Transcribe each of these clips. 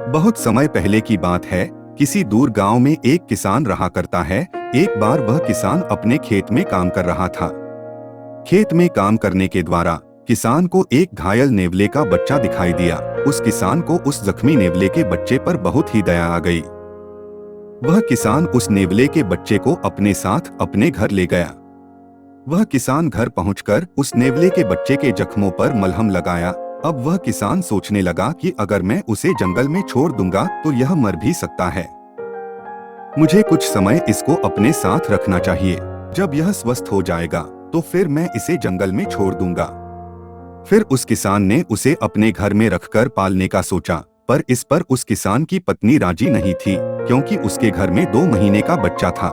बहुत समय पहले की बात है। किसी दूर गांव में एक किसान रहा करता है। एक बार वह किसान अपने खेत में काम कर रहा था। खेत में काम करने के द्वारा किसान को एक घायल नेवले का बच्चा दिखाई दिया। उस किसान को उस जख्मी नेवले के बच्चे पर बहुत ही दया आ गई। वह किसान उस नेवले के बच्चे को अपने साथ अपने घर ले गया। वह किसान घर पहुंचकर उस नेवले के बच्चे के जख्मों पर मलहम लगाया। अब वह किसान सोचने लगा कि अगर मैं उसे जंगल में छोड़ दूंगा तो यह मर भी सकता है। मुझे कुछ समय इसको अपने साथ रखना चाहिए। जब यह स्वस्थ हो जाएगा तो फिर मैं इसे जंगल में छोड़ दूंगा। फिर उस किसान ने उसे अपने घर में रखकर पालने का सोचा, पर इस पर उस किसान की पत्नी राजी नहीं थी, क्योंकि उसके घर में 2 महीने का बच्चा था।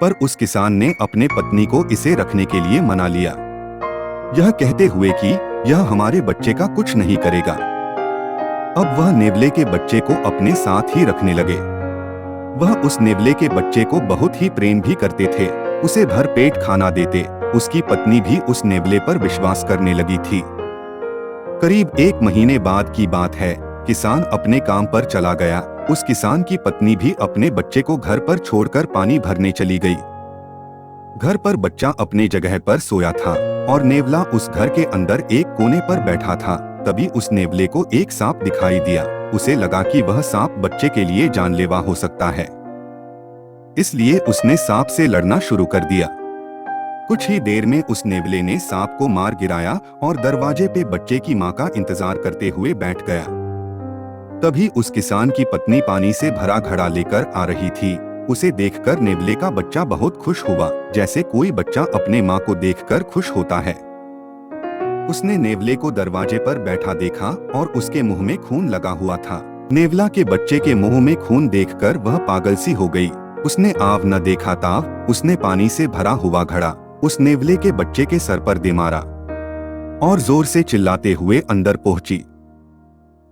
पर उस किसान ने अपने पत्नी को इसे रखने के लिए मना लिया, यह कहते हुए कि यह हमारे बच्चे का कुछ नहीं करेगा। अब वह नेवले के बच्चे को अपने साथ ही रखने लगे। वह उस नेवले के बच्चे को बहुत ही प्रेम भी करते थे, उसे भर पेट खाना देते। उसकी पत्नी भी उस नेवले पर विश्वास करने लगी थी। करीब 1 महीने बाद की बात है। किसान अपने काम पर चला गया। उस किसान की पत्नी भी अपने बच्चे को घर पर छोड़कर पानी भरने चली गई। घर पर बच्चा अपने जगह पर सोया था और नेवला उस घर के अंदर एक कोने पर बैठा था। तभी उस नेवले को एक सांप दिखाई दिया। उसे लगा कि वह सांप बच्चे के लिए जानलेवा हो सकता है, इसलिए उसने सांप से लड़ना शुरू कर दिया। कुछ ही देर में उस नेवले ने सांप को मार गिराया और दरवाजे पे बच्चे की मां का इंतजार करते हुए बैठ गया। तभी उस किसान की पत्नी पानी से भरा घड़ा लेकर आ रही थी। उसे देखकर नेवले का बच्चा बहुत खुश हुआ, जैसे कोई बच्चा अपने मां को देखकर खुश होता है। उसने नेवले को दरवाजे पर बैठा देखा और उसके मुंह में खून लगा हुआ था। नेवला के बच्चे के मुंह में खून देखकर वह पागल सी हो गई। उसने आव न देखा ताव, उसने पानी से भरा हुआ घड़ा उस नेवले के बच्चे के सर पर दे मारा और जोर से चिल्लाते हुए अंदर पहुंची।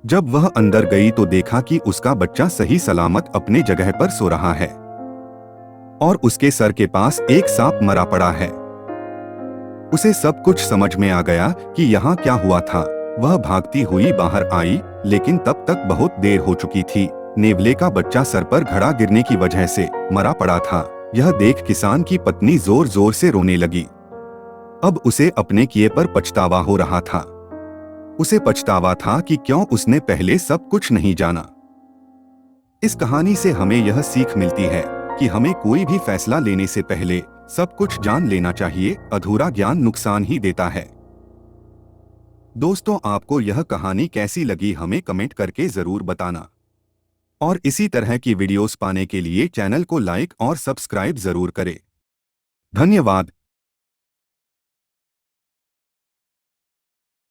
जब वह अंदर गई तो देखा कि उसका बच्चा सही सलामत अपने जगह पर सो रहा है और उसके सर के पास एक सांप मरा पड़ा है। उसे सब कुछ समझ में आ गया कि यहाँ क्या हुआ था। वह भागती हुई बाहर आई, लेकिन तब तक बहुत देर हो चुकी थी। नेवले का बच्चा सर पर घड़ा गिरने की वजह से मरा पड़ा था। यह देख किसान की पत्नी जोर जोर से रोने लगी। अब उसे अपने किए पर पछतावा हो रहा था। उसे पछतावा था कि क्यों उसने पहले सब कुछ नहीं जाना। इस कहानी से हमें यह सीख मिलती है कि हमें कोई भी फैसला लेने से पहले सब कुछ जान लेना चाहिए। अधूरा ज्ञान नुकसान ही देता है। दोस्तों, आपको यह कहानी कैसी लगी हमें कमेंट करके जरूर बताना और इसी तरह की वीडियोस पाने के लिए चैनल को लाइक और सब्सक्राइब जरूर करें। धन्यवाद।